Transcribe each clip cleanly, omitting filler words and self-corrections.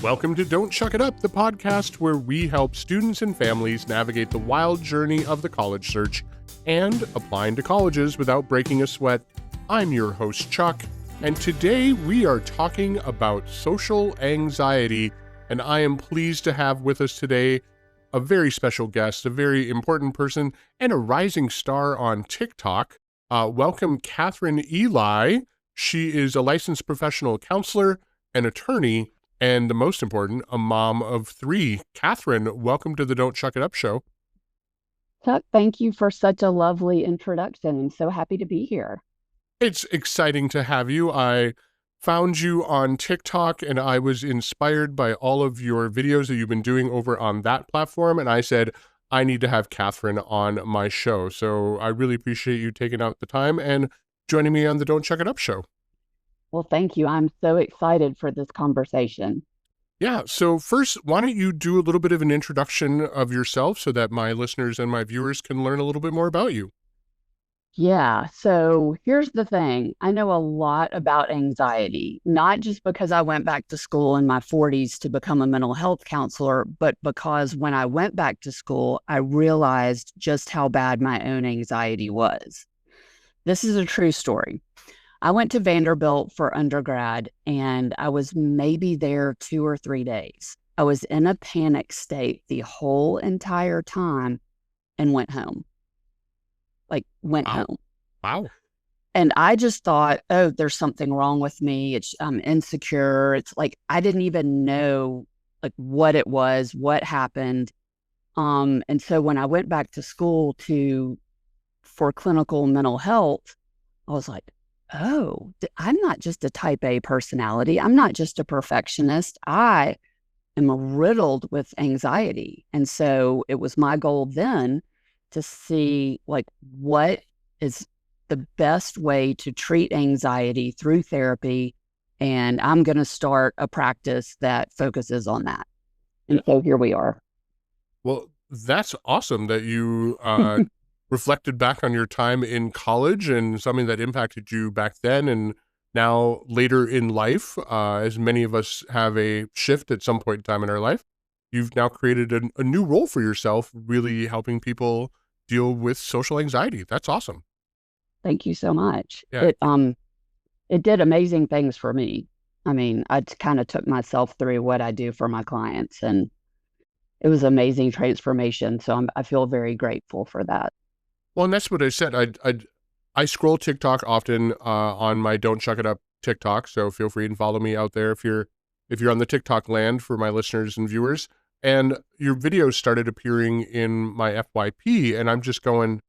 Welcome to Don't Chuck It Up, the podcast where we help students and families navigate the wild journey of the college search and applying to colleges without breaking a sweat. I'm your host, Chuck, and today we are talking about social anxiety, and I am pleased to have with us today a very special guest, a very important person, and a rising star on TikTok. Welcome, Kathryn Ely. She is a licensed professional counselor, an attorney, and the most important, a mom of three. Kathryn, welcome to the Don't Chuck It Up show. Chuck, thank you for such a lovely introduction. I'm so happy to be here. It's exciting to have you. I found you on TikTok and I was inspired by all of your videos that you've been doing over on that platform. And I said, I need to have Kathryn on my show. So I really appreciate you taking out the time and joining me on the Don't Chuck It Up show. Well, thank you. I'm so excited for this conversation. Yeah. So first, why don't you do a little bit of an introduction of yourself so that my listeners and my viewers can learn a little bit more about you? Yeah. So here's the thing. I know a lot about anxiety, not just because I went back to school in my 40s to become a mental health counselor, but because when I went back to school, I realized just how bad my own anxiety was. This is a true story. I went to Vanderbilt for undergrad and I was maybe there 2 or 3 days. I was in a panic state the whole entire time and went home. Went home. Wow. And I just thought, oh, there's something wrong with me. I'm insecure. It's like, I didn't even know what it was, what happened. And so when I went back to school for clinical mental health, I was like, oh, I'm not just a type A personality. I'm not just a perfectionist. I am riddled with anxiety. And so it was my goal then to see what is the best way to treat anxiety through therapy. And I'm going to start a practice that focuses on that. And so here we are. Well, that's awesome that you reflected back on your time in college and something that impacted you back then and now later in life, as many of us have a shift at some point in time in our life. You've now created a new role for yourself, really helping people deal with social anxiety. That's awesome. Thank you so much. Yeah. It did amazing things for me. I mean, I kind of took myself through what I do for my clients, and it was amazing transformation. So I feel very grateful for that. Well, and that's what I said. I scroll TikTok often on my Don't Chuck It Up TikTok, so feel free and follow me out there if you're on the TikTok land for my listeners and viewers. And your videos started appearing in my FYP, and I'm just going,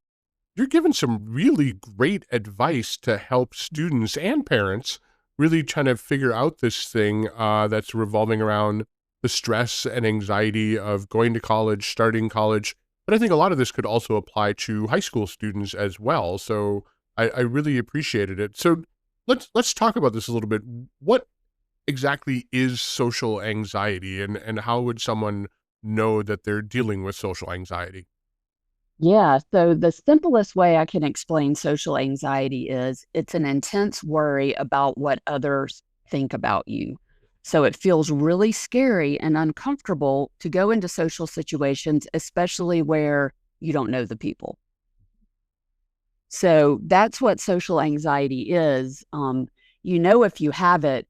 you're giving some really great advice to help students and parents really trying to figure out this thing that's revolving around the stress and anxiety of going to college, starting college. But I think a lot of this could also apply to high school students as well. So I really appreciated it. So let's talk about this a little bit. What exactly is social anxiety and how would someone know that they're dealing with social anxiety? Yeah. So the simplest way I can explain social anxiety is it's an intense worry about what others think about you. So it feels really scary and uncomfortable to go into social situations, especially where you don't know the people. So that's what social anxiety is. If you have it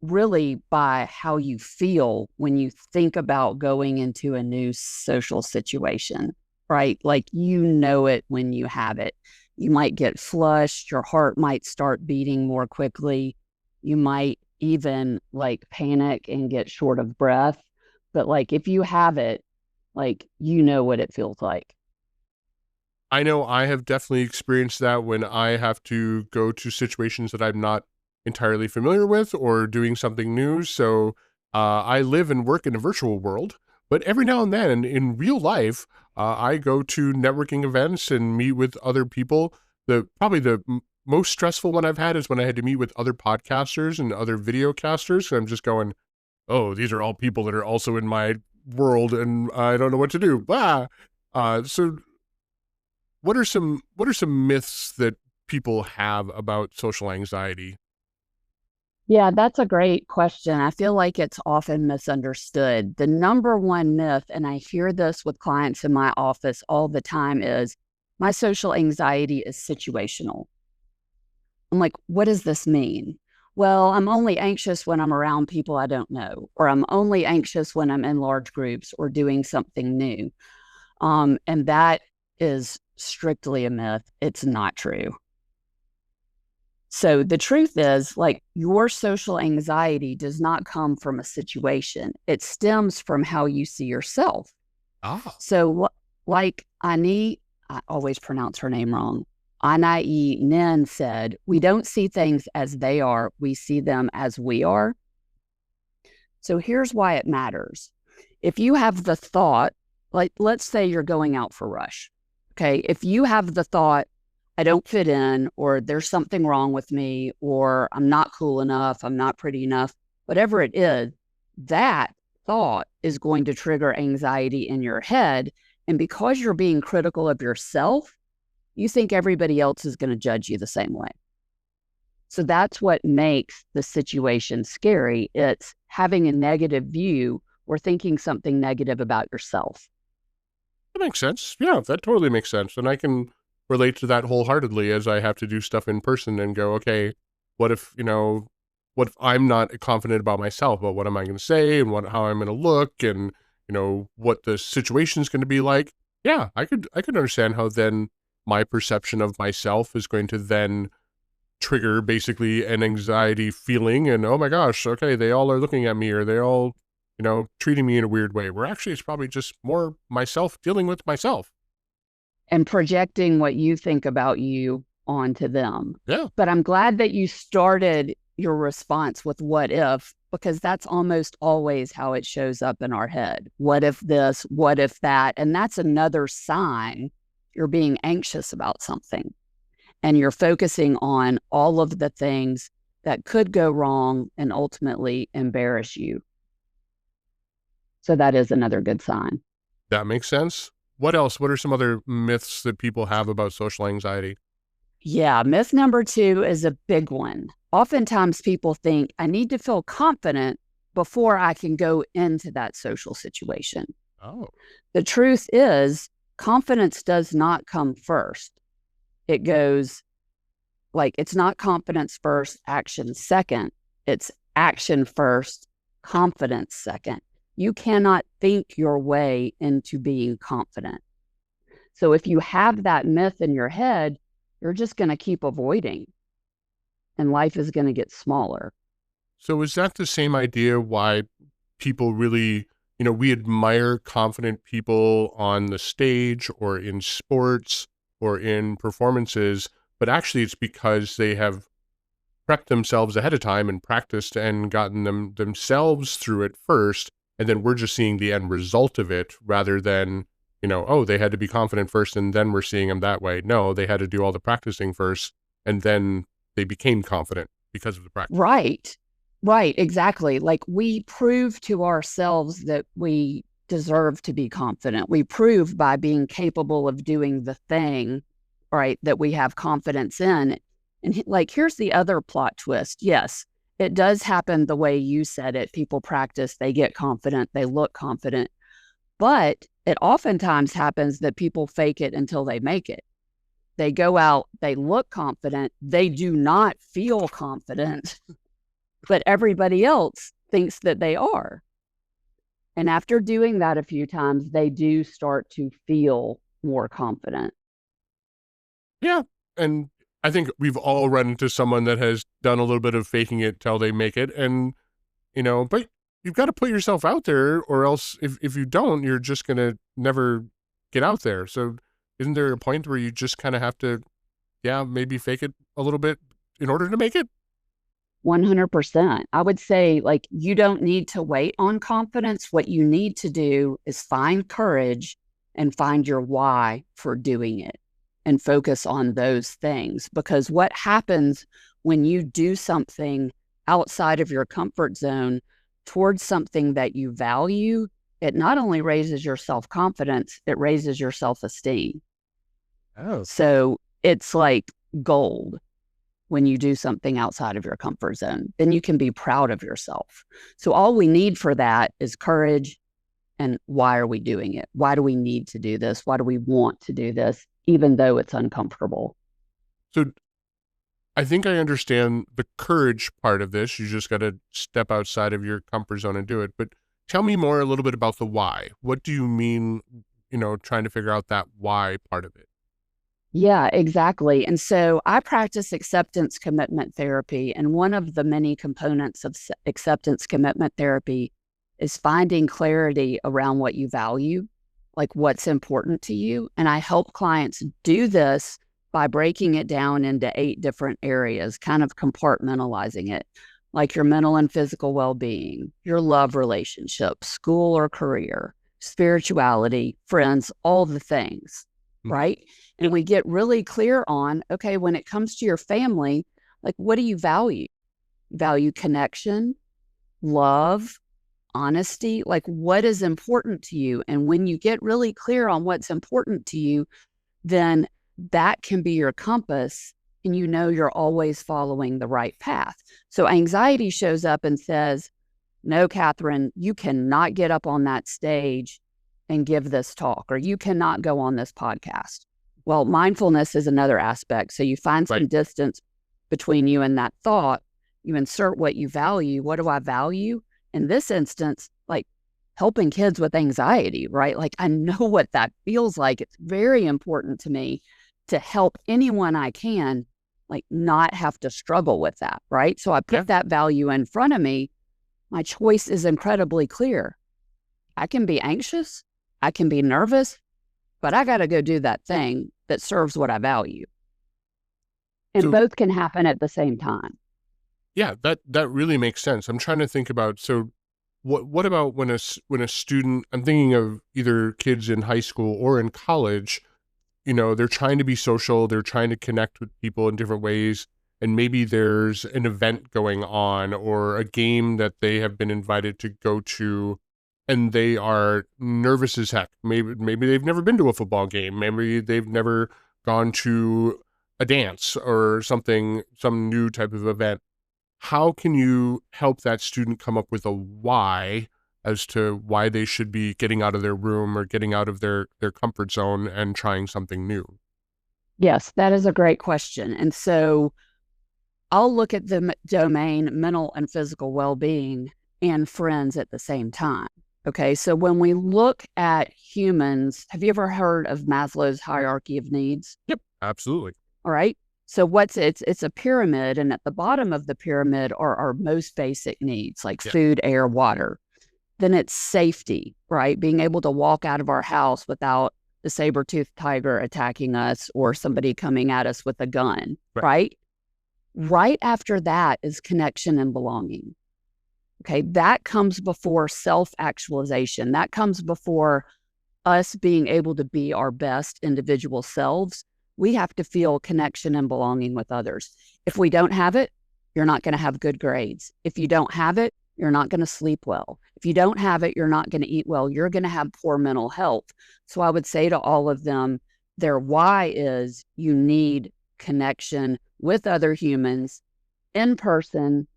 really by how you feel when you think about going into a new social situation, right? Like, it when you have it. You might get flushed, your heart might start beating more quickly. You might even panic and get short of breath. But if you have it, what it feels like. I know I have definitely experienced that when I have to go to situations that I'm not entirely familiar with or doing something new. So I live and work in a virtual world, but every now and then in real life, I go to networking events and meet with other people. Probably the most stressful one I've had is when I had to meet with other podcasters and other videocasters. I'm just going, oh, these are all people that are also in my world and I don't know what to do. So what are some myths that people have about social anxiety? Yeah, that's a great question. I feel like it's often misunderstood. The number one myth, and I hear this with clients in my office all the time, is my social anxiety is situational. I'm like, what does this mean? Well, I'm only anxious when I'm around people I don't know, or I'm only anxious when I'm in large groups or doing something new. And that is strictly a myth. It's not true. So the truth is, like, your social anxiety does not come from a situation. It stems from how you see yourself. Ah, So, like I always pronounce her name wrong. Anai Nin said, we don't see things as they are, we see them as we are. So here's why it matters. If you have the thought, like, let's say you're going out for rush. Okay. If you have the thought, I don't fit in, or there's something wrong with me, or I'm not cool enough, I'm not pretty enough, whatever it is, that thought is going to trigger anxiety in your head. And because you're being critical of yourself, you think everybody else is going to judge you the same way. So that's what makes the situation scary. It's having a negative view or thinking something negative about yourself. that makes sense. Yeah, that totally makes sense. And I can relate to that wholeheartedly as I have to do stuff in person and go, okay, what if, what if I'm not confident about myself, about what am I going to say and how I'm going to look and, what the situation's going to be like. Yeah, I could understand how then my perception of myself is going to then trigger basically an anxiety feeling and, oh my gosh, okay, they all are looking at me or they all, treating me in a weird way, where actually it's probably just more myself dealing with myself. And projecting what you think about you onto them. Yeah. But I'm glad that you started your response with what if, because that's almost always how it shows up in our head. What if this? What if that? And that's another sign you're being anxious about something and you're focusing on all of the things that could go wrong and ultimately embarrass you. So that is another good sign. That makes sense. What else? What are some other myths that people have about social anxiety? Yeah, myth number two is a big one. Oftentimes people think I need to feel confident before I can go into that social situation. Oh, The truth is, confidence does not come first. It goes like it's not confidence first, action second. It's action first, confidence second. You cannot think your way into being confident. So if you have that myth in your head, you're just going to keep avoiding and life is going to get smaller. so is that the same idea why people really, we admire confident people on the stage or in sports or in performances, but actually it's because they have prepped themselves ahead of time and practiced and gotten themselves through it first, and then we're just seeing the end result of it rather than, oh, they had to be confident first and then we're seeing them that way. No, they had to do all the practicing first and then they became confident because of the practice. Right. Right. Exactly. Like we prove to ourselves that we deserve to be confident. We prove by being capable of doing the thing, right, that we have confidence in. And like, here's the other plot twist. Yes, it does happen the way you said it. People practice, they get confident, they look confident. But it oftentimes happens that people fake it until they make it. They go out, they look confident, they do not feel confident, but everybody else thinks that they are. And after doing that a few times, they do start to feel more confident. Yeah. And I think we've all run into someone that has done a little bit of faking it till they make it. And, but you've got to put yourself out there or else if you don't, you're just going to never get out there. So isn't there a point where you just kind of have to, yeah, maybe fake it a little bit in order to make it? 100%. I would say, like, you don't need to wait on confidence. What you need to do is find courage and find your why for doing it and focus on those things. Because what happens when you do something outside of your comfort zone towards something that you value, it not only raises your self-confidence, it raises your self-esteem. Oh, So it's like gold. when you do something outside of your comfort zone. Then you can be proud of yourself. So all we need for that is courage. And why are we doing it? Why do we need to do this? Why do we want to do this, even though it's uncomfortable? So I think I understand the courage part of this. You just got to step outside of your comfort zone and do it. But tell me more a little bit about the why. What do you mean, trying to figure out that why part of it? Yeah, exactly. And so I practice acceptance commitment therapy. And one of the many components of acceptance commitment therapy is finding clarity around what you value, like what's important to you. And I help clients do this by breaking it down into 8 different areas, kind of compartmentalizing it, like your mental and physical well-being, your love relationship, school or career, spirituality, friends, all the things, right? And we get really clear on, okay, when it comes to your family, like what do you value? Value connection, love, honesty, like what is important to you? And when you get really clear on what's important to you, then that can be your compass, and you're always following the right path. So anxiety shows up and says, no, Kathryn, you cannot get up on that stage and give this talk, or you cannot go on this podcast. Well, mindfulness is another aspect. So you find some distance between you and that thought. You insert what you value. What do I value? In this instance, like helping kids with anxiety, right? Like I know what that feels like. It's very important to me to help anyone I can, like not have to struggle with that, right? So I put that value in front of me. My choice is incredibly clear. I can be anxious, I can be nervous, but I got to go do that thing that serves what I value. And both can happen at the same time. Yeah, that really makes sense. I'm trying to think about, so what about when a student, I'm thinking of either kids in high school or in college, they're trying to be social, they're trying to connect with people in different ways, and maybe there's an event going on or a game that they have been invited to go to, and they are nervous as heck. Maybe they've never been to a football game, maybe they've never gone to a dance or something, some new type of event. How can you help that student come up with a why as to why they should be getting out of their room or getting out of their comfort zone and trying something new? Yes, that is a great question. And so I'll look at the domain mental and physical well-being and friends at the same time. Okay, so when we look at humans, have you ever heard of Maslow's hierarchy of needs? Yep, absolutely. All right. So it's a pyramid, and at the bottom of the pyramid are our most basic needs, like food, air, water. Then it's safety, right? Being able to walk out of our house without the saber-toothed tiger attacking us or somebody coming at us with a gun, right? Right after that is connection and belonging. Okay, that comes before self-actualization. That comes before us being able to be our best individual selves. We have to feel connection and belonging with others. If we don't have it, you're not going to have good grades. If you don't have it, you're not going to sleep well. If you don't have it, you're not going to eat well. You're going to have poor mental health. So I would say to all of them, their why is you need connection with other humans in person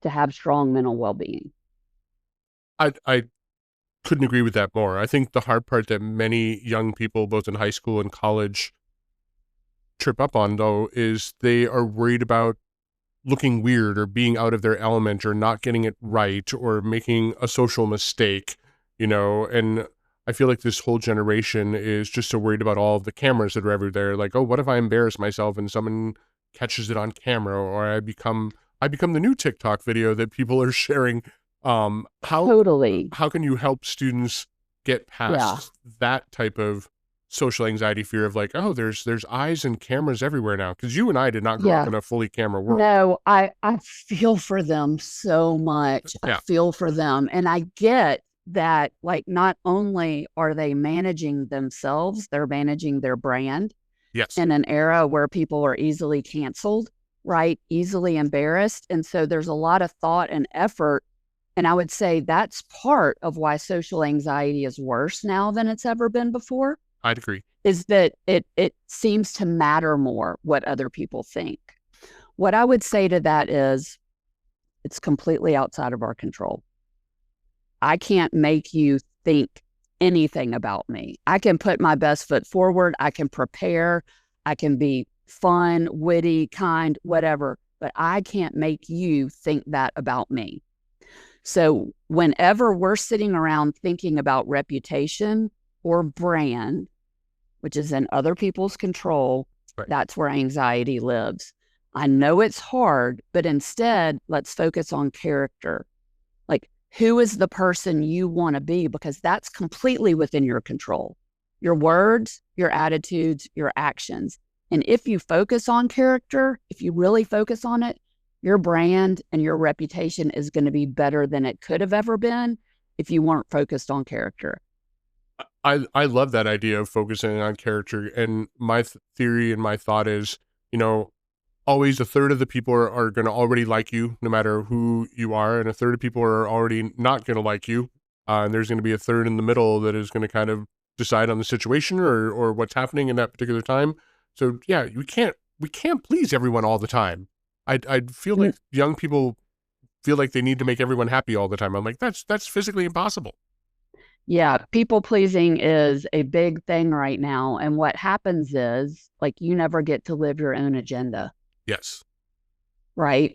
to have strong mental well-being. I couldn't agree with that more. I think the hard part that many young people, both in high school and college, trip up on, though, is they are worried about looking weird or being out of their element or not getting it right or making a social mistake, and I feel like this whole generation is just so worried about all of the cameras that are everywhere. Like, oh, what if I embarrass myself and someone catches it on camera, or I become the new TikTok video that people are sharing. Totally. How can you help students get past that type of social anxiety fear of like, oh, there's eyes and cameras everywhere now? Because you and I did not grow up in a fully camera world. No, I feel for them so much. I feel for them. And I get that, like, not only are they managing themselves, they're managing their brand. Yes. In an era where people are easily canceled, right? Easily embarrassed. And so there's a lot of thought and effort. And I would say that's part of why social anxiety is worse now than it's ever been before. I'd agree. Is that it seems to matter more what other people think. what I would say to that is it's completely outside of our control. I can't make you think anything about me. I can put my best foot forward. I can prepare. I can be fun, witty, kind, whatever, but I can't make you think that about me. So whenever we're sitting around thinking about reputation or brand, which is in other people's control, Right. that's where anxiety lives. I know it's hard, but instead, let's focus on character. Like, who is the person you want to be? Because that's completely within your control. Your words, your attitudes, your actions. And if you focus on character, if you really focus on it, your brand and your reputation is going to be better than it could have ever been if you weren't focused on character. I love that idea of focusing on character. And my theory and my thought is, always a third of the people are going to already like you, no matter who you are. And a third of people are already not going to like you. And there's going to be a third in the middle that is going to kind of decide on the situation or what's happening in that particular time. So yeah, we can't please everyone all the time. I feel like young people feel like they need to make everyone happy all the time. I'm like, that's physically impossible. Yeah, people pleasing is a big thing right now. And what happens is, like, you never get to live your own agenda, Yes. right?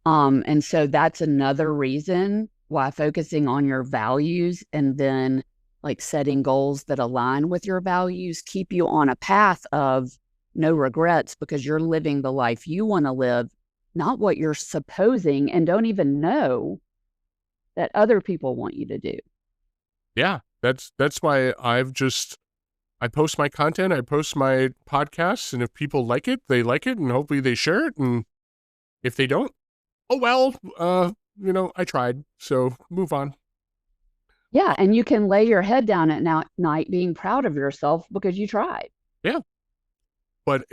And so that's another reason why focusing on your values and then like setting goals that align with your values keep you on a path of no regrets because you're living the life you want to live, not what you're supposing and don't even know that other people want you to do. Yeah. That's why I post my content, I post my podcasts, and if people like it, they like it, and hopefully they share it. And if they don't, oh well, I tried. So move on. Yeah, and you can lay your head down at night being proud of yourself because you tried. Yeah. But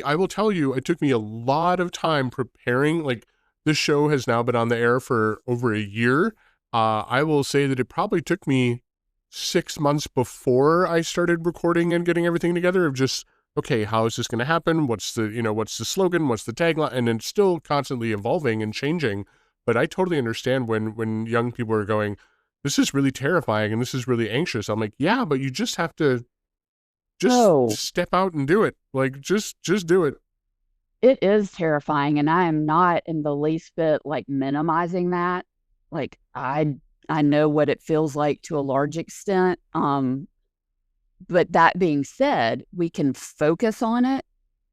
I will tell you, it took me a lot of time preparing. Like, this show has now been on the air for over a year. I will say that it probably took me 6 months before I started recording and getting everything together of just, okay, how is this going to happen? What's the slogan? What's the tagline? And it's still constantly evolving and changing. But I totally understand when young people are going, this is really terrifying and this is really anxious. I'm like, yeah, but you just have to No, step out and do it. Like, just do it. it is terrifying. And I am not in the least bit like minimizing that. Like I know what it feels like to a large extent. But that being said, we can focus on it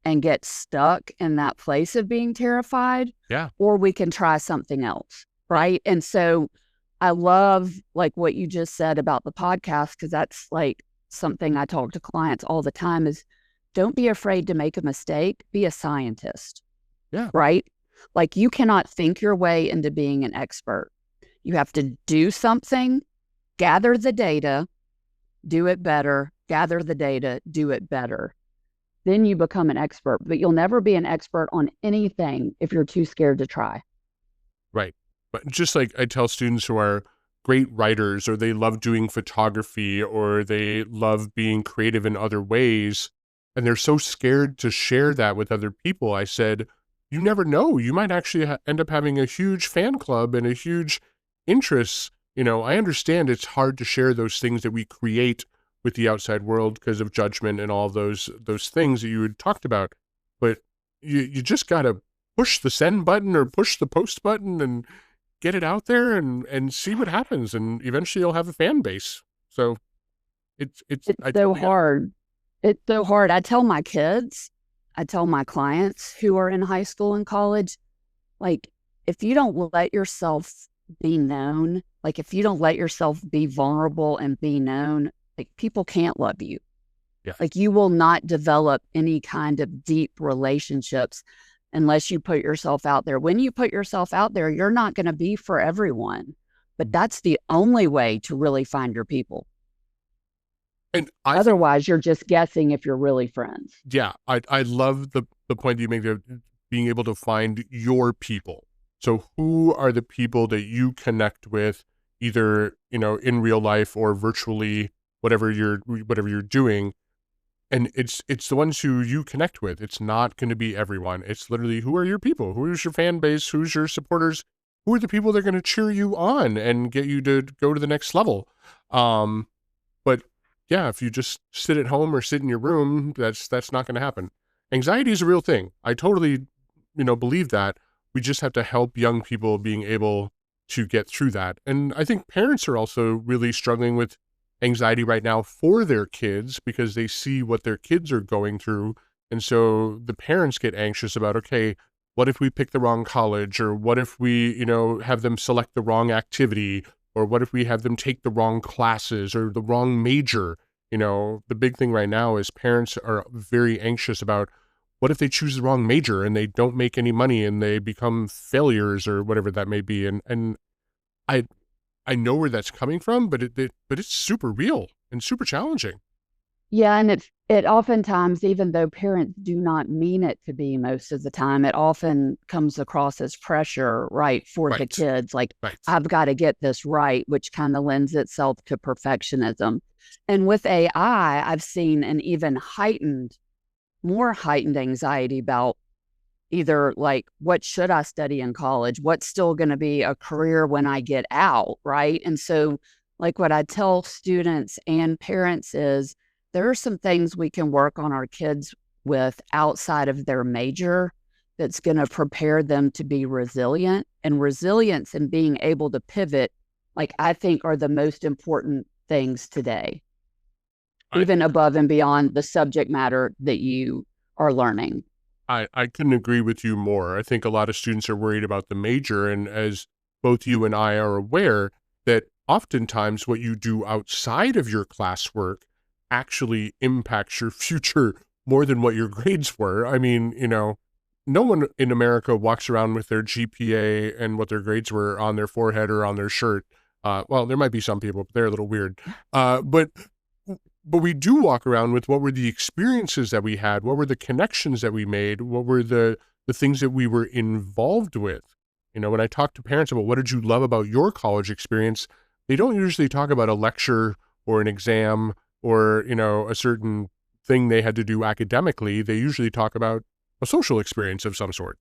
and get stuck in that place of being terrified, Yeah. or we can try something else. Right. And so I love like what you just said about the podcast, because that's like something I talk to clients all the time is don't be afraid to make a mistake, be a scientist. Yeah. Right. Like you cannot think your way into being an expert. You have to do something, gather the data, do it better, gather the data, do it better. Then you become an expert, but you'll never be an expert on anything if you're too scared to try. Right. But just like I tell students who are great writers, or they love doing photography, or they love being creative in other ways, and they're so scared to share that with other people, I said, you never know. You might actually end up having a huge fan club and a huge interest. I understand it's hard to share those things that we create with the outside world because of judgment and all those things that you had talked about. But you just got to push the send button or push the post button and get it out there and see what happens. And eventually you'll have a fan base. So it's so hard. It's so hard. I tell my kids, I tell my clients who are in high school and college, like, if you don't let yourself be known, like, if you don't let yourself be vulnerable and be known, like, people can't love you. Yeah. Like, you will not develop any kind of deep relationships unless you put yourself out there. When you put yourself out there, you're not going to be for everyone, but that's the only way to really find your people. And otherwise, you're just guessing if you're really friends. Yeah, I love the point that you make of being able to find your people. So who are the people that you connect with, either in real life or virtually, whatever you're doing, And it's the ones who you connect with. It's not going to be everyone. It's literally, who are your people? Who is your fan base? Who's your supporters? Who are the people that are going to cheer you on and get you to go to the next level? But yeah, if you just sit at home or sit in your room, that's not going to happen. Anxiety is a real thing. I totally, believe that. We just have to help young people being able to get through that. And I think parents are also really struggling with anxiety right now for their kids because they see what their kids are going through. And so the parents get anxious about, okay, what if we pick the wrong college? Or what if we, have them select the wrong activity? Or what if we have them take the wrong classes or the wrong major? The big thing right now is parents are very anxious about, what if they choose the wrong major and they don't make any money and they become failures or whatever that may be? And I I know where that's coming from, but it's super real and super challenging. Yeah, and it oftentimes, even though parents do not mean it to be most of the time, it often comes across as pressure, right, for the Right. kids. Like, Right. I've got to get this right, which kind of lends itself to perfectionism. And with AI, I've seen an even more heightened anxiety about either like, what should I study in college? What's still going to be a career when I get out, right? And so, like, what I tell students and parents is, there are some things we can work on our kids with outside of their major that's going to prepare them to be resilient. And resilience and being able to pivot, like, I think, are the most important things today, I, even above and beyond the subject matter that you are learning. I couldn't agree with you more. I think a lot of students are worried about the major, and as both you and I are aware, that oftentimes what you do outside of your classwork actually impacts your future more than what your grades were. I mean, no one in America walks around with their GPA and what their grades were on their forehead or on their shirt. Well, there might be some people, but they're a little weird. But we do walk around with, what were the experiences that we had? What were the connections that we made? What were the things that we were involved with? When I talk to parents about, what did you love about your college experience, they don't usually talk about a lecture or an exam or, a certain thing they had to do academically. They usually talk about a social experience of some sort.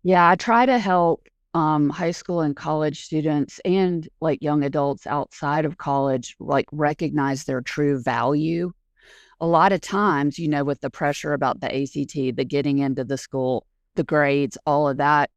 Yeah, I try to help high school and college students and like young adults outside of college, like, recognize their true value. A lot of times, with the pressure about the ACT, the getting into the school, the grades, all of that,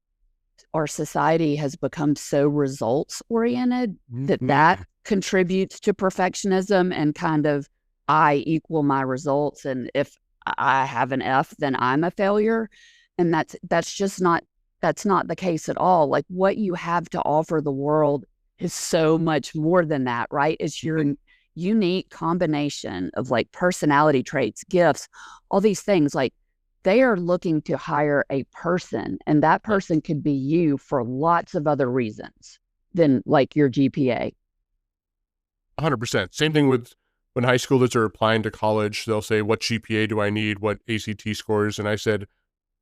our society has become so results oriented that Mhm. that contributes to perfectionism and kind of, I equal my results. And if I have an F, then I'm a failure. And that's just not, that's not the case at all. Like, what you have to offer the world is so much more than that, right? It's your unique combination of like personality traits, gifts, all these things. Like, they are looking to hire a person, and that Right. person could be you for lots of other reasons than like your GPA. 100%. Same thing with when high schoolers are applying to college. They'll say, what GPA do I need? What ACT scores? And I said,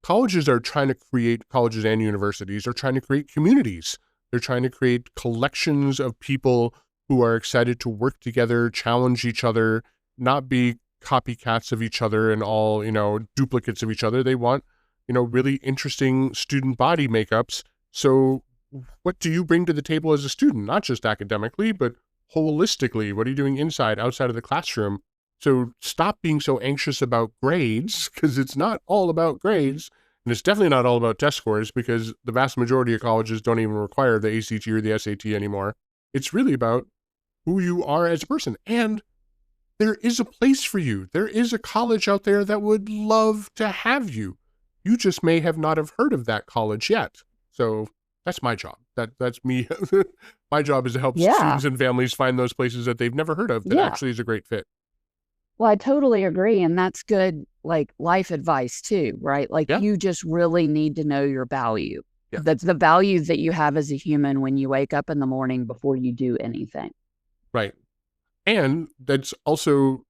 colleges are trying to create, colleges and universities are trying to create communities. They're trying to create collections of people who are excited to work together, challenge each other, not be copycats of each other and all, duplicates of each other. They want, really interesting student body makeups. So what do you bring to the table as a student? Not just academically, but holistically. What are you doing inside, outside of the classroom? So stop being so anxious about grades, because it's not all about grades. And it's definitely not all about test scores, because the vast majority of colleges don't even require the ACT or the SAT anymore. It's really about who you are as a person. And there is a place for you. There is a college out there that would love to have you. You just may have not have heard of that college yet. So that's my job. That's me. My job is to help Yeah. students and families find those places that they've never heard of that Yeah. actually is a great fit. Well, I totally agree. And that's good, like, life advice too, right? Like, Yeah. you just really need to know your value. Yeah. That's the value that you have as a human when you wake up in the morning before you do anything. Right. And that's also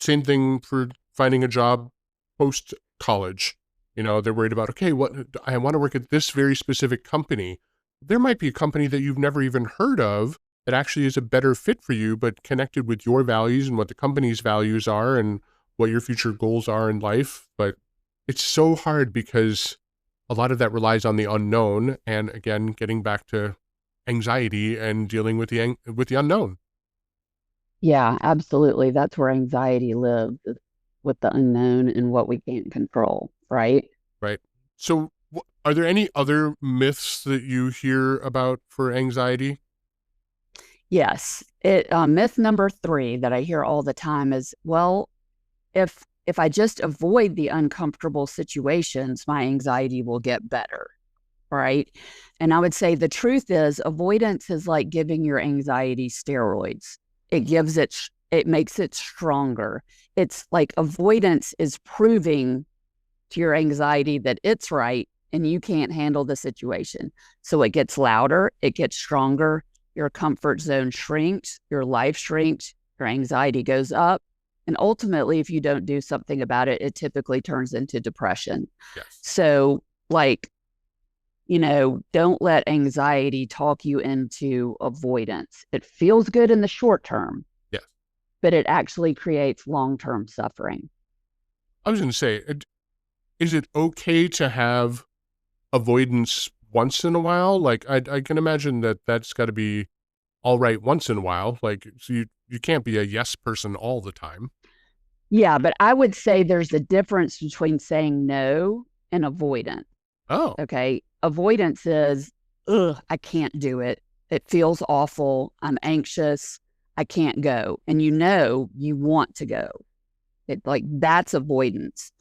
same thing for finding a job post college. They're worried about, okay, what I want to work at this very specific company. There might be a company that you've never even heard of that actually is a better fit for you, but connected with your values and what the company's values are and what your future goals are in life, but it's so hard because a lot of that relies on the unknown. And again, getting back to anxiety and dealing with the unknown. Yeah, absolutely. That's where anxiety lives, is with the unknown and what we can't control, right? Right. So, are there any other myths that you hear about for anxiety? Yes. Myth number 3 that I hear all the time is, well, if I just avoid the uncomfortable situations, my anxiety will get better, right? And I would say the truth is avoidance is like giving your anxiety steroids. It makes it stronger. It's like avoidance is proving to your anxiety that it's right and you can't handle the situation. So it gets louder, it gets stronger, your comfort zone shrinks, your life shrinks, your anxiety goes up. And ultimately, if you don't do something about it, it typically turns into depression. Yes. So, like, don't let anxiety talk you into avoidance. It feels good in the short term, Yes. but it actually creates long-term suffering. I was going to say, is it okay to have avoidance once in a while? Like, I can imagine that that's got to be all right once in a while. Like, so you can't be a yes person all the time. Yeah, but I would say there's a difference between saying no and avoidance. Oh, Okay. Avoidance is, ugh, I can't do it. It feels awful. I'm anxious. I can't go. And you want to go. That's avoidance.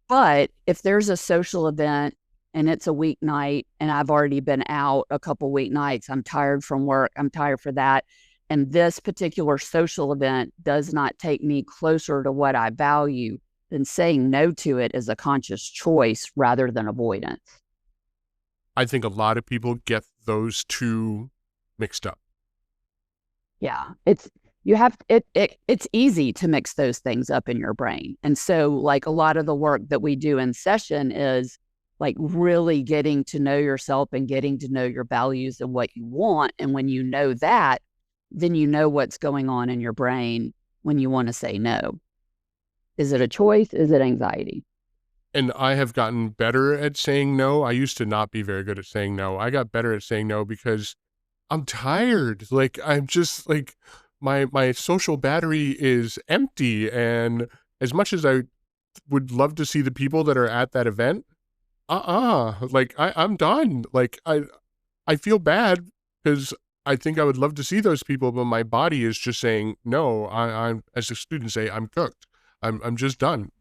But if there's a social event and it's a weeknight and I've already been out a couple weeknights, I'm tired from work, I'm tired for that. And this particular social event does not take me closer to what I value, then saying no to it is a conscious choice rather than avoidance. I think a lot of people get those two mixed up. Yeah, it's easy to mix those things up in your brain. And so like a lot of the work that we do in session is like really getting to know yourself and getting to know your values and what you want. And when you know that, then you know what's going on in your brain when you want to say no. Is it a choice? Is it anxiety? And I have gotten better at saying no. I used to not be very good at saying no. I got better at saying no because I'm tired. Like, I'm just like, my social battery is empty. And as much as I would love to see the people that are at that event, like I'm done. Like I feel bad because I think I would love to see those people, but my body is just saying no. I'm, as the students say, I'm cooked. I'm just done.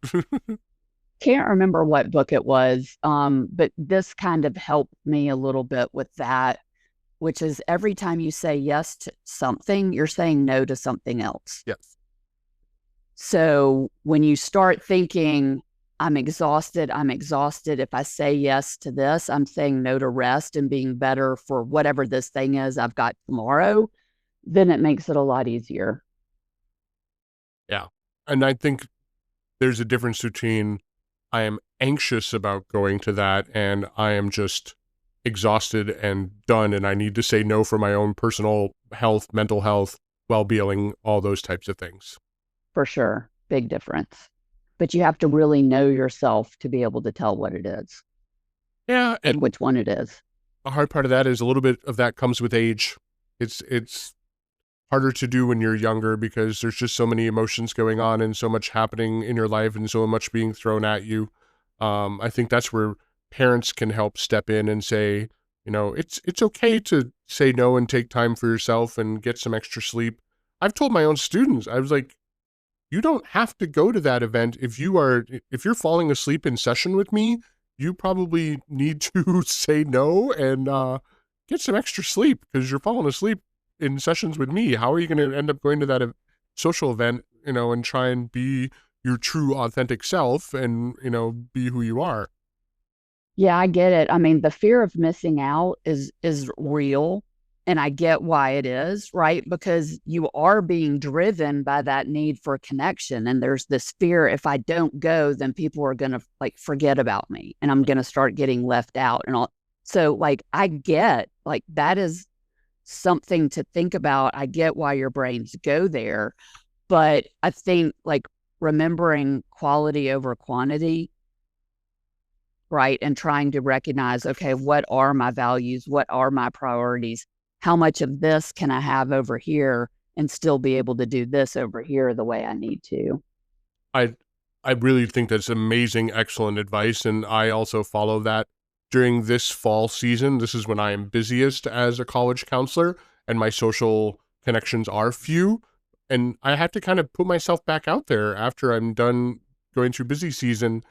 Can't remember what book it was, but this kind of helped me a little bit with that, which is every time you say yes to something, you're saying no to something else. Yes. So when you start thinking, I'm exhausted, if I say yes to this, I'm saying no to rest and being better for whatever this thing is I've got tomorrow, then it makes it a lot easier. Yeah. And I think there's a difference between I am anxious about going to that and I am just exhausted and done and I need to say no for my own personal health, mental health, well-being, all those types of things. For sure. Big difference. But you have to really know yourself to be able to tell what it is Yeah, and and which one it is. a hard part of that is a little bit of that comes with age. It's harder to do when you're younger because there's just so many emotions going on and so much happening in your life and so much being thrown at you. I think that's where parents can help step in and say, it's okay to say no and take time for yourself and get some extra sleep. I've told my own students, I was like, you don't have to go to that event. If you're falling asleep in session with me, you probably need to say no and get some extra sleep because you're falling asleep in sessions with me. How are you going to end up going to that social event, and try and be your true authentic self and, be who you are? Yeah, I get it. I mean, the fear of missing out is real, and I get why it is, right? Because you are being driven by that need for connection, and there's this fear, if I don't go, then people are going to like forget about me and I'm going to start getting left out and all. So like I get like that is something to think about. I get why your brains go there, but I think like remembering quality over quantity, right? And trying to recognize, okay, what are my values? What are my priorities? How much of this can I have over here and still be able to do this over here the way I need to? I I really think that's amazing, excellent advice, and I also follow that during this fall season. This is when I am busiest as a college counselor, and my social connections are few, and I have to kind of put myself back out there after I'm done going through busy season,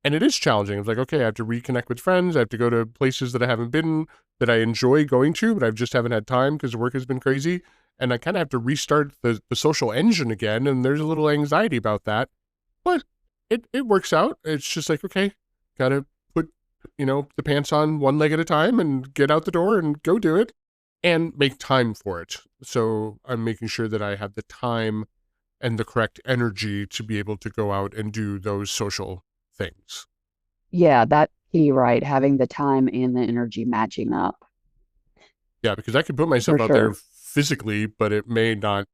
and it is challenging. It's like, okay, I have to reconnect with friends, I have to go to places that I haven't been, that I enjoy going to, but I just haven't had time because work has been crazy, and I kind of have to restart the social engine again, and there's a little anxiety about that, but it works out. It's just like, okay, gotta put, the pants on one leg at a time and get out the door and go do it and make time for it. So I'm making sure that I have the time and the correct energy to be able to go out and do those social things. Yeah, that key, right? Having the time and the energy matching up. Yeah, because I could put myself For out there sure. physically, but it may not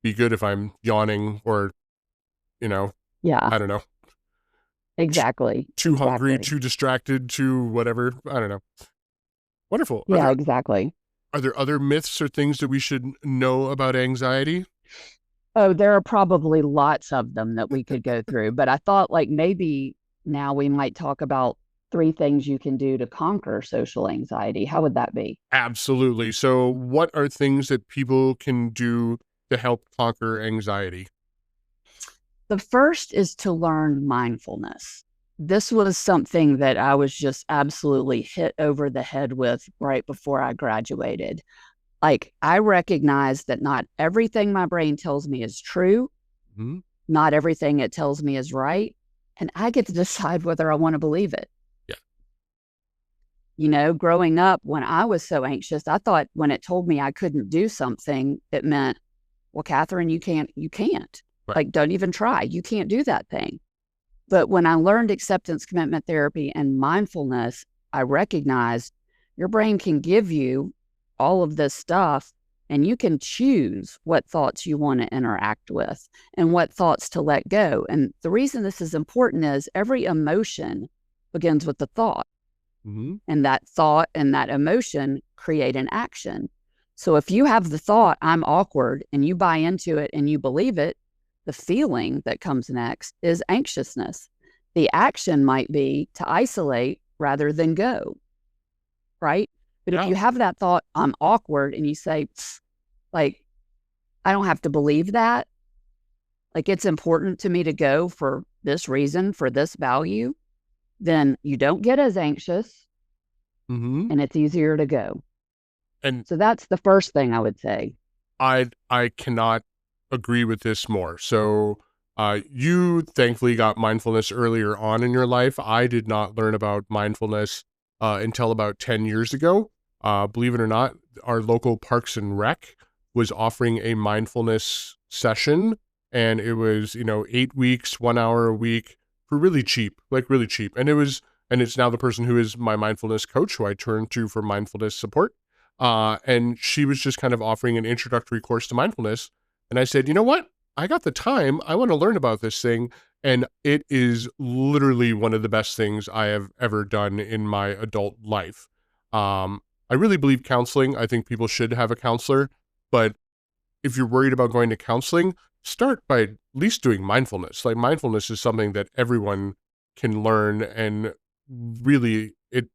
be good if I'm yawning or, Yeah, I don't know, exactly. too hungry, Exactly. too distracted, too whatever. I don't know. Wonderful. Yeah, exactly. Are there other myths or things that we should know about anxiety? Oh, there are probably lots of them that we could go through, but I thought like maybe now we might talk about 3 things you can do to conquer social anxiety. How would that be? Absolutely. So, what are things that people can do to help conquer anxiety? The first is to learn mindfulness. This was something that I was just absolutely hit over the head with right before I graduated. Like, I recognize that not everything my brain tells me is true, Hmm. not everything it tells me is right, and I get to decide whether I want to believe it. Yeah. Growing up, when I was so anxious, I thought when it told me I couldn't do something, it meant, well, Kathryn, you can't. Right. Like, don't even try. You can't do that thing. But when I learned acceptance commitment therapy and mindfulness, I recognized your brain can give you all of this stuff and you can choose what thoughts you want to interact with and what thoughts to let go. And the reason this is important is every emotion begins with the thought, Hmm. and that thought and that emotion create an action. So if you have the thought, I'm awkward, and you buy into it and you believe it, the feeling that comes next is anxiousness. The action might be to isolate rather than go, right? But if Yeah. you have that thought, I'm awkward, and you say, like, I don't have to believe that. Like, it's important to me to go for this reason, for this value, then you don't get as anxious Hmm. and it's easier to go. And So that's the first thing I would say. I cannot agree with this more. So, you thankfully got mindfulness earlier on in your life. I did not learn about mindfulness until about 10 years ago. Believe it or not, our local Parks and Rec was offering a mindfulness session, and it was, 8 weeks, 1 hour a week for really cheap, like really cheap. And it's now the person who is my mindfulness coach who I turn to for mindfulness support. And she was just kind of offering an introductory course to mindfulness. And I said, you know what? I got the time. I want to learn about this thing. And it is literally one of the best things I have ever done in my adult life. I really believe counseling. I think people should have a counselor. But if you're worried about going to counseling, start by at least doing mindfulness. Like, mindfulness is something that everyone can learn, and really it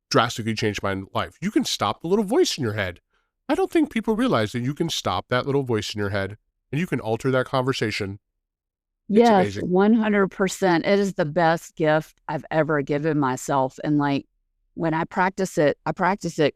drastically changed my life. You can stop the little voice in your head. I don't think people realize that you can stop that little voice in your head and you can alter that conversation. It's Yes, amazing. 100%. It is the best gift I've ever given myself. And like when I practice it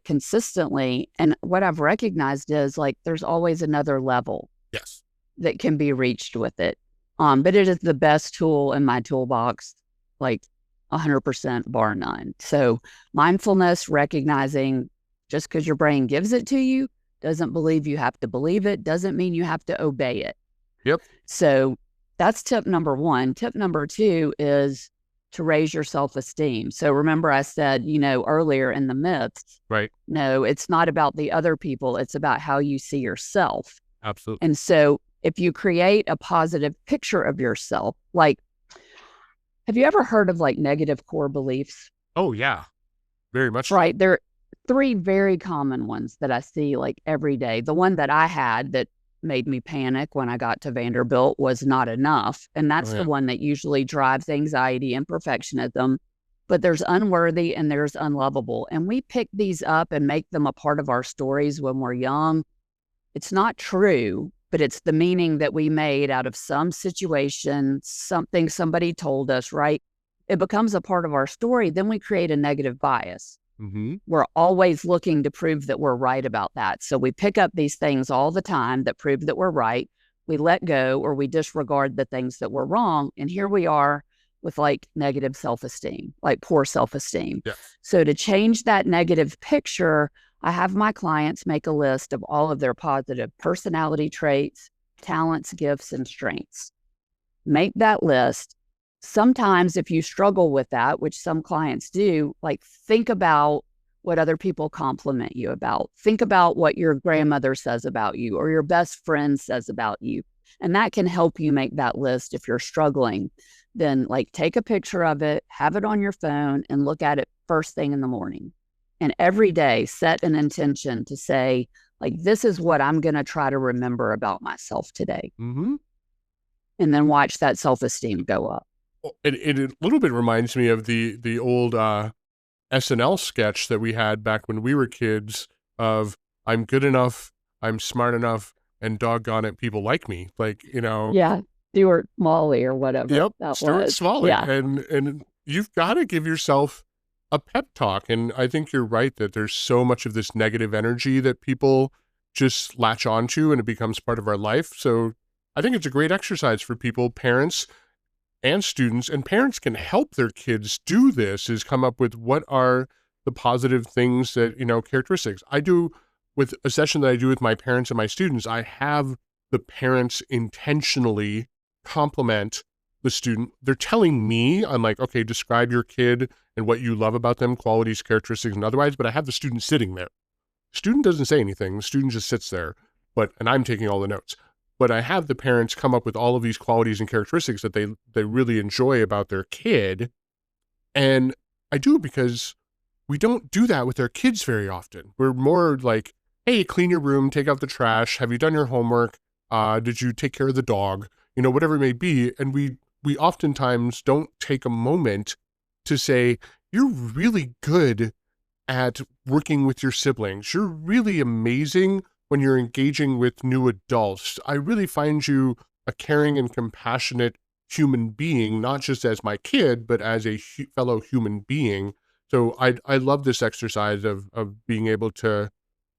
consistently. And what I've recognized is like there's always another level Yes. that can be reached with it. But it is the best tool in my toolbox, like 100% bar none. So mindfulness, recognizing just because your brain gives it to you doesn't believe you have to believe it, doesn't mean you have to obey it. Yep. So that's tip number 1. Tip number 2 is to raise your self-esteem. So remember I said, earlier in the myths, Right. no, it's not about the other people. It's about how you see yourself. Absolutely. And so if you create a positive picture of yourself, like, have you ever heard of like negative core beliefs? Oh, yeah, very much so. Right. There are three very common ones that I see like every day. The one that I had that made me panic when I got to Vanderbilt was not enough. And Oh, that's the yeah. one that usually drives anxiety and perfectionism. But there's unworthy and there's unlovable. And we pick these up and make them a part of our stories when we're young. It's not true, but it's the meaning that we made out of some situation, something somebody told us, right? It becomes a part of our story. Then we create a negative bias. Mm-hmm. We're always looking to prove that we're right about that. So we pick up these things all the time that prove that we're right. We let go or we disregard the things that were wrong. And here we are with like negative self-esteem, like poor self-esteem. Yeah. So to change that negative picture, I have my clients make a list of all of their positive personality traits, talents, gifts, and strengths. Make that list. Sometimes if you struggle with that, which some clients do, like think about what other people compliment you about. Think about what your grandmother says about you or your best friend says about you. And that can help you make that list if you're struggling. Then like take a picture of it, have it on your phone and look at it first thing in the morning. And every day set an intention to say, like, this is what I'm going to try to remember about myself today. Mm-hmm. And then watch that self-esteem go up. It a little bit reminds me of the old SNL sketch that we had back when we were kids of I'm good enough, I'm smart enough, and doggone it, people like me. Like, you know. Yeah, Stuart Smalley or whatever. Yep, that Stuart was. Smalley. Yeah. And you've got to give yourself a pep talk. And I think you're right that there's so much of this negative energy that people just latch onto and it becomes part of our life. So I think it's a great exercise for people, parents and students, and parents can help their kids do this, is come up with what are the positive things that, you know, characteristics. I do with a session that I do with my parents and my students, I have the parents intentionally compliment the student. They're telling me, I'm like, okay, describe your kid and what you love about them, qualities, characteristics, and otherwise, but I have the student sitting there. Student doesn't say anything. The student just sits there, and I'm taking all the notes. But I have the parents come up with all of these qualities and characteristics that they really enjoy about their kid. And I do it because we don't do that with our kids very often. We're more like, hey, clean your room, take out the trash. Have you done your homework? Did you take care of the dog? You know, whatever it may be. And we oftentimes don't take a moment to say, you're really good at working with your siblings. You're really amazing when you're engaging with new adults. I really find you a caring and compassionate human being, not just as my kid, but as a fellow human being. So I love this exercise of being able to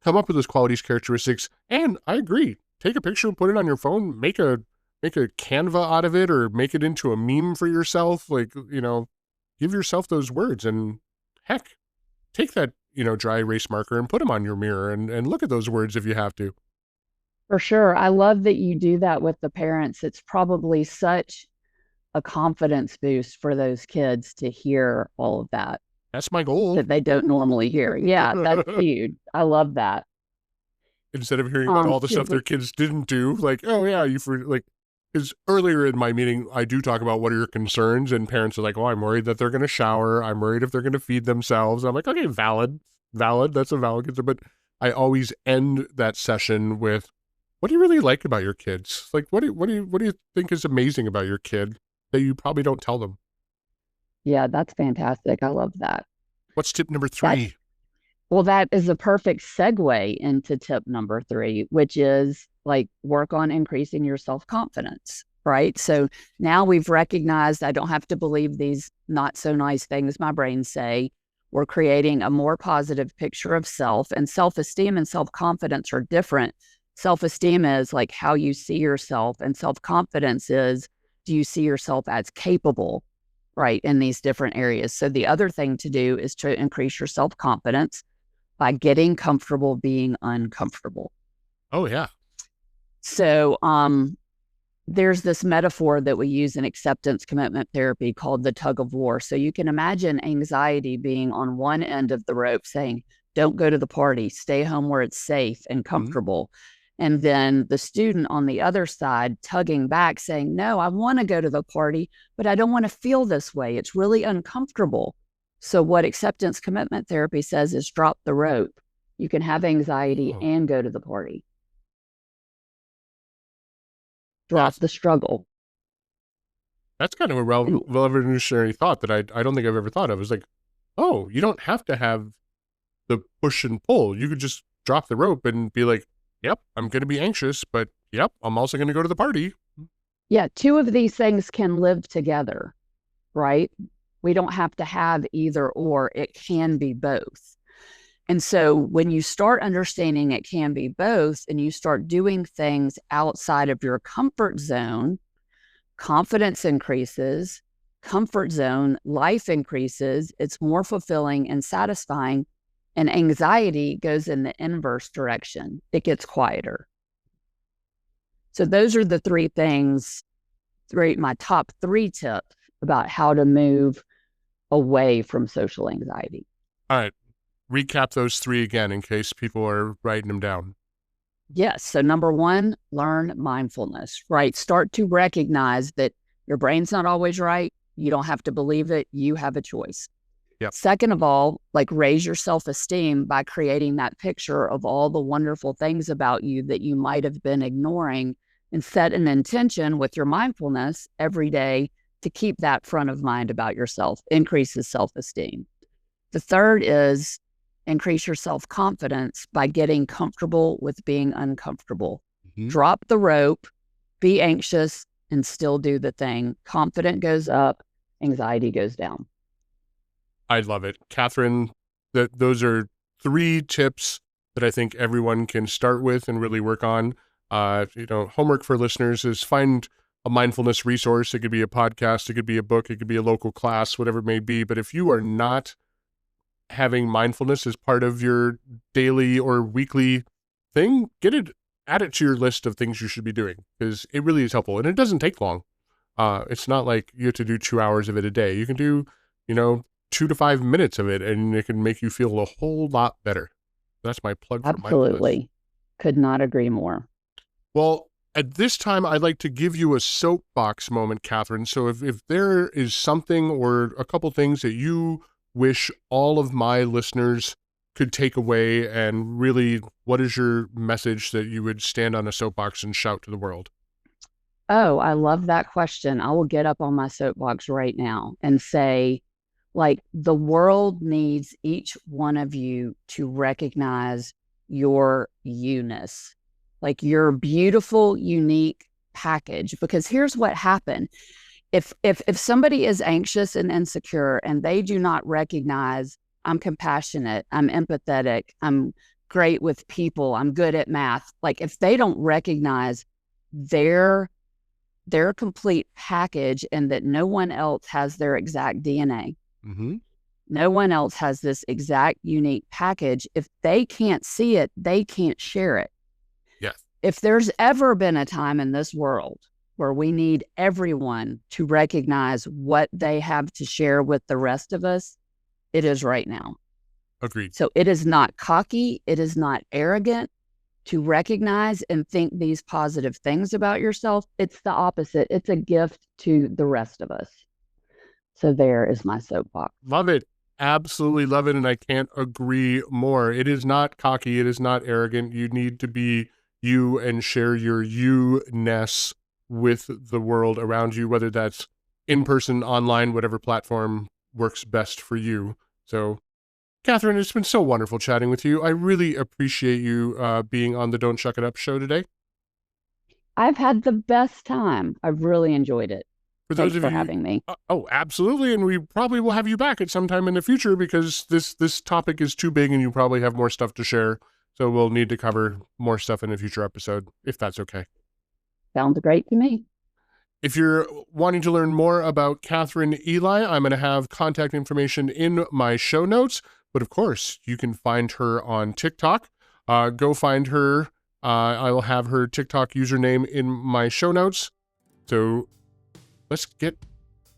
come up with those qualities, characteristics. And I agree, take a picture, put it on your phone, make a Canva out of it, or make it into a meme for yourself. Like, you know, give yourself those words, and heck, take that, you know, dry erase marker and put them on your mirror and look at those words if you have to. For sure. I love that you do that with the parents. It's probably such a confidence boost for those kids to hear all of that That's my goal. that they don't normally hear. Yeah, that's huge. I love that. Instead of hearing about all the stuff their kids didn't do, like, oh yeah, because earlier in my meeting, I do talk about what are your concerns, and parents are like, oh, I'm worried that they're going to shower. I'm worried if they're going to feed themselves. I'm like, okay, valid. That's a valid concern. But I always end that session with, what do you really like about your kids? Like, what do you think is amazing about your kid that you probably don't tell them? Yeah, that's fantastic. I love that. What's tip number 3? Well, that is a perfect segue into tip number 3, which is like work on increasing your self-confidence, right? So now we've recognized I don't have to believe these not so nice things my brain say. We're creating a more positive picture of self, and self-esteem and self-confidence are different. Self-esteem is like how you see yourself, and self-confidence is, do you see yourself as capable, right, in these different areas? So the other thing to do is to increase your self-confidence by getting comfortable being uncomfortable. Oh, yeah. So there's this metaphor that we use in acceptance commitment therapy called the tug of war. So you can imagine anxiety being on one end of the rope saying, don't go to the party, stay home where it's safe and comfortable. And then the student on the other side tugging back saying, no, I want to go to the party, but I don't want to feel this way. It's really uncomfortable. So what acceptance commitment therapy says is drop the rope. You can have anxiety and go to the party. Drop the struggle. That's kind of a revolutionary thought that I don't think I've ever thought of. It's like, oh, you don't have to have the push and pull. You could just drop the rope and be like, yep, I'm going to be anxious, but yep, I'm also going to go to the party. Yeah, two of these things can live together, right? We don't have to have either or. It can be both. And so when you start understanding it can be both and you start doing things outside of your comfort zone, confidence increases, comfort zone, life increases, it's more fulfilling and satisfying, and anxiety goes in the inverse direction. It gets quieter. So those are the three things, my top 3 tips about how to move away from social anxiety. All right. Recap those 3 again in case people are writing them down. Yes. So number 1, learn mindfulness, right? Start to recognize that your brain's not always right. You don't have to believe it. You have a choice. Yep. Second of all, like raise your self-esteem by creating that picture of all the wonderful things about you that you might have been ignoring, and set an intention with your mindfulness every day to keep that front of mind about yourself, increases self-esteem. The third is increase your self-confidence by getting comfortable with being uncomfortable. Drop the rope, be anxious, and still do the thing. Confidence goes up, anxiety goes down. I love it. Kathryn, those are 3 tips that I think everyone can start with and really work on. Homework for listeners is find a mindfulness resource. It could be a podcast, it could be a book, it could be a local class, whatever it may be. But if you are not having mindfulness as part of your daily or weekly thing, add it to your list of things you should be doing, because it really is helpful. And it doesn't take long. It's not like you have to do 2 hours of it a day. You can do, 2 to 5 minutes of it, and it can make you feel a whole lot better. That's my plug for mindfulness. Absolutely. Could not agree more. Well, at this time, I'd like to give you a soapbox moment, Kathryn. So if there is something or a couple things that you wish all of my listeners could take away, and really, what is your message that you would stand on a soapbox and shout to the world? Oh, I love that question. I will get up on my soapbox right now and say, the world needs each one of you to recognize your you-ness, your beautiful, unique package. Because here's what happened. If somebody is anxious and insecure and they do not recognize, I'm compassionate, I'm empathetic, I'm great with people, I'm good at math. If they don't recognize their complete package and that no one else has their exact DNA, no one else has this exact unique package. If they can't see it, they can't share it. Yes. If there's ever been a time in this world where we need everyone to recognize what they have to share with the rest of us, it is right now. Agreed. So it is not cocky. It is not arrogant to recognize and think these positive things about yourself. It's the opposite. It's a gift to the rest of us. So there is my soapbox. Love it. Absolutely love it. And I can't agree more. It is not cocky. It is not arrogant. You need to be you and share your you-ness with the world around you, whether that's in person, online, whatever platform works best for you. So, Kathryn, it's been so wonderful chatting with you. I really appreciate you being on the Don't Chuck It Up show today. I've had the best time. I've really enjoyed it. Thanks for having me. Oh, absolutely. And we probably will have you back at some time in the future, because this topic is too big and you probably have more stuff to share. So we'll need to cover more stuff in a future episode, if that's okay. Sounds great to me. If you're wanting to learn more about Kathryn Ely, I'm going to have contact information in my show notes. But of course, you can find her on TikTok. Go find her. I will have her TikTok username in my show notes. So let's get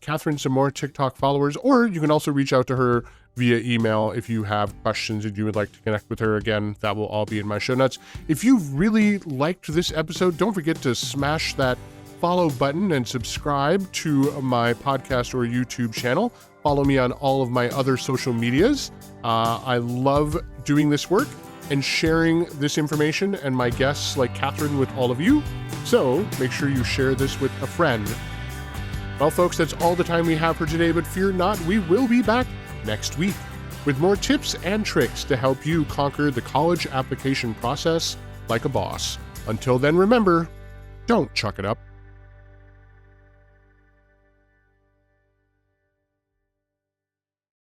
Kathryn some more TikTok followers, or you can also reach out to her via email if you have questions and you would like to connect with her. Again, that will all be in my show notes. If you really liked this episode, don't forget to smash that follow button and subscribe to my podcast or YouTube channel. Follow me on all of my other social medias. I love doing this work and sharing this information and my guests like Kathryn with all of you. So make sure you share this with a friend. Well, folks, that's all the time we have for today, but fear not, we will be back next week with more tips and tricks to help you conquer the college application process like a boss. Until then, remember, don't chuck it up.